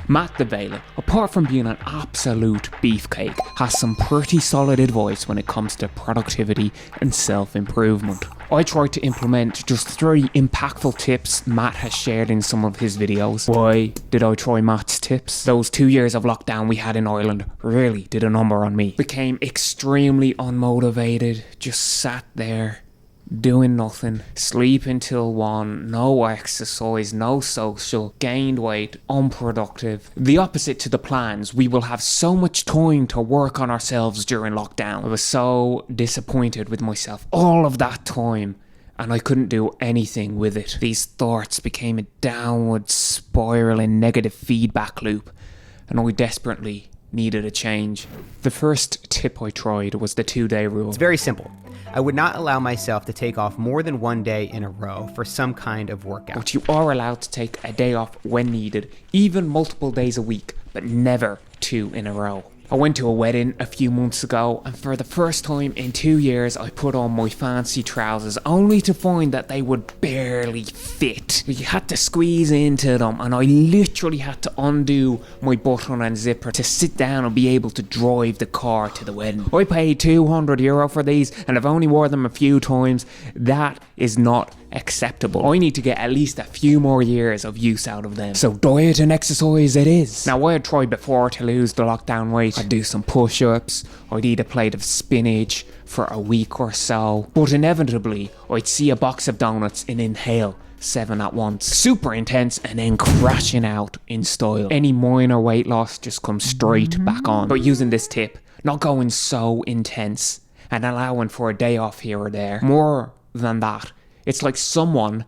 Matt the Vela, apart from being an absolute beefcake, has some pretty solid advice when it comes to productivity and self-improvement. I tried to implement just 3 impactful tips Matt has shared in some of his videos. Why did I try Matt's tips? Those 2 years of lockdown we had in Ireland really did a number on me. Became extremely unmotivated, just sat there doing nothing, sleep until 1, no exercise, no social, gained weight, unproductive. The opposite to the plans. We will have so much time to work on ourselves during lockdown. I was so disappointed with myself all of that time, and I couldn't do anything with it. These thoughts became a downward spiraling negative feedback loop, and I desperately needed a change. The first tip I tried was the 2-day rule. It's very simple. I would not allow myself to take off more than 1 day in a row for some kind of workout. But you are allowed to take a day off when needed, even multiple days a week, but never 2 in a row. I went to a wedding a few months ago, and for the first time in 2 years I put on my fancy trousers, only to find that they would barely fit. You had to squeeze into them, and I literally had to undo my button and zipper to sit down and be able to drive the car to the wedding. I paid €200 for these, and I've only wore them a few times. That is not acceptable. I need to get at least a few more years of use out of them. So diet and exercise it is. Now, I had tried before to lose the lockdown weight. I'd do some push-ups, I'd eat a plate of spinach for a week or so, but inevitably I'd see a box of donuts and inhale 7 at once. Super intense, and then crashing out in style. Any minor weight loss just comes straight back on. But using this tip, not going so intense and allowing for a day off here or there. More than that, it's like someone,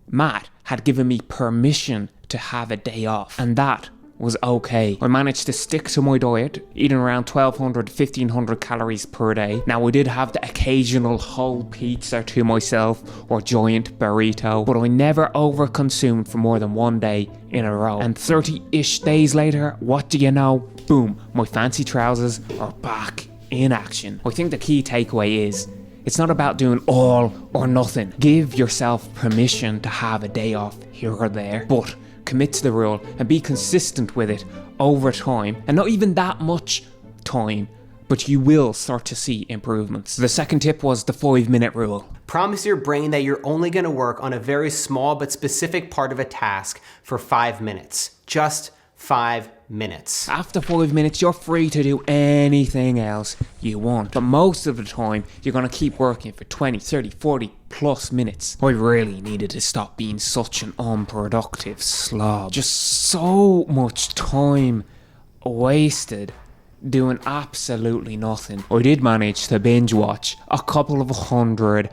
Matt, had given me permission to have a day off, and that was okay. I managed to stick to my diet, eating around 1,200 to 1,500 calories per day. Now, I did have the occasional whole pizza to myself or giant burrito, but I never overconsumed for more than 1 day in a row. And 30-ish days later, what do you know? Boom, my fancy trousers are back in action. I think the key takeaway is, it's not about doing all or nothing. Give yourself permission to have a day off here or there, but commit to the rule and be consistent with it over time, and not even that much time, but you will start to see improvements. The second tip was the 5-minute rule. Promise your brain that you're only going to work on a very small but specific part of a task for 5 minutes. Just 5 minutes. After 5 minutes, you're free to do anything else you want. But most of the time, you're going to keep working for 20, 30, 40 plus minutes. I really needed to stop being such an unproductive slob. Just so much time wasted doing absolutely nothing. I did manage to binge watch a couple of 100,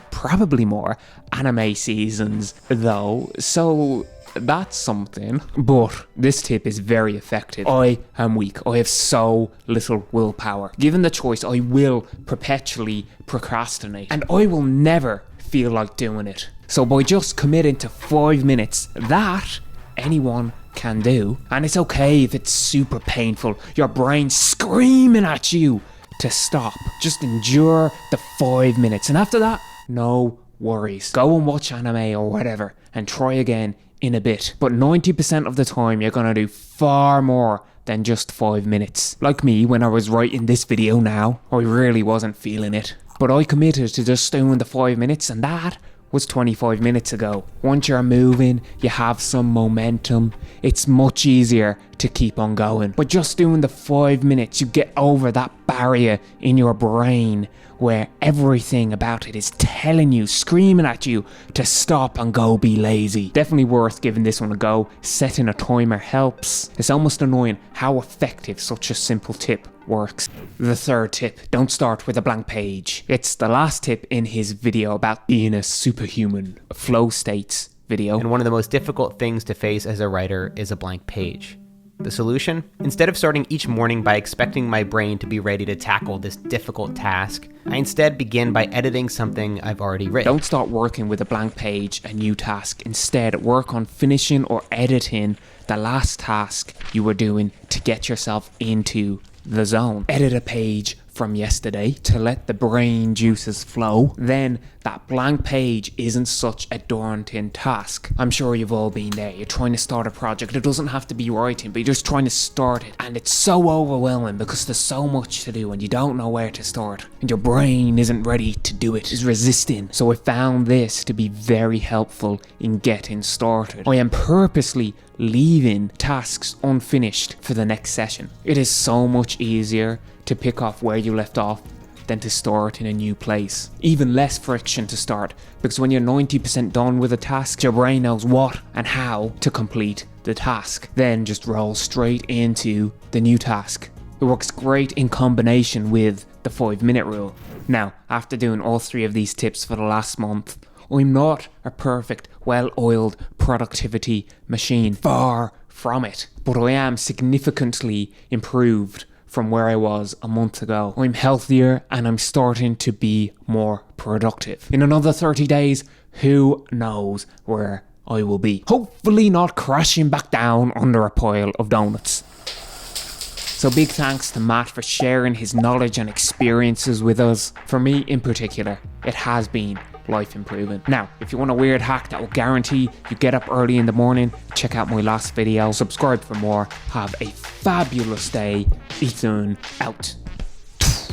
probably more, anime seasons though, so that's something. But this tip is very effective. I am weak. I have so little willpower. Given the choice, I will perpetually procrastinate, and I will never feel like doing it. So by just committing to 5 minutes, that anyone can do, and it's okay if it's super painful, your brain screaming at you to stop. Just endure the 5 minutes, and after that, no worries. Go and watch anime or whatever and try again in a bit. But 90% of the time you're gonna do far more than just 5 minutes. Like me, when I was writing this video now, I really wasn't feeling it, but I committed to just doing the 5 minutes, and that was 25 minutes ago. Once you're moving, you have some momentum, it's much easier to keep on going. But just doing the 5 minutes, you get over that barrier in your brain where everything about it is telling you, screaming at you to stop and go be lazy. Definitely worth giving this one a go. Setting a timer helps. It's almost annoying how effective such a simple tip works. The third tip, don't start with a blank page. It's the last tip in his video about being a superhuman, flow states video. And one of the most difficult things to face as a writer is a blank page. The solution? Instead of starting each morning by expecting my brain to be ready to tackle this difficult task, I instead begin by editing something I've already written. Don't start working with a blank page, a new task. Instead, work on finishing or editing the last task you were doing to get yourself into the zone. Edit a page from yesterday to let the brain juices flow, then that blank page isn't such a daunting task. I'm sure you've all been there. You're trying to start a project. It doesn't have to be writing, but you're just trying to start it. And it's so overwhelming because there's so much to do and you don't know where to start. And your brain isn't ready to do it. It's resisting. So I found this to be very helpful in getting started. I am purposely leaving tasks unfinished for the next session. It is so much easier to pick off where you left off than to start in a new place. Even less friction to start, because when you're 90% done with a task, your brain knows what and how to complete the task. Then just roll straight into the new task. It works great in combination with the 5-minute rule. Now, after doing all 3 of these tips for the last month, I'm not a perfect, well-oiled productivity machine. Far from it. But I am significantly improved from where I was a month ago. I'm healthier and I'm starting to be more productive. In another 30 days, who knows where I will be. Hopefully not crashing back down under a pile of donuts. So big thanks to Matt for sharing his knowledge and experiences with us. For me in particular, it has been life improving. Now, if you want a weird hack that will guarantee you get up early in the morning, check out my last video, subscribe for more. Have a fabulous day. Ethan out.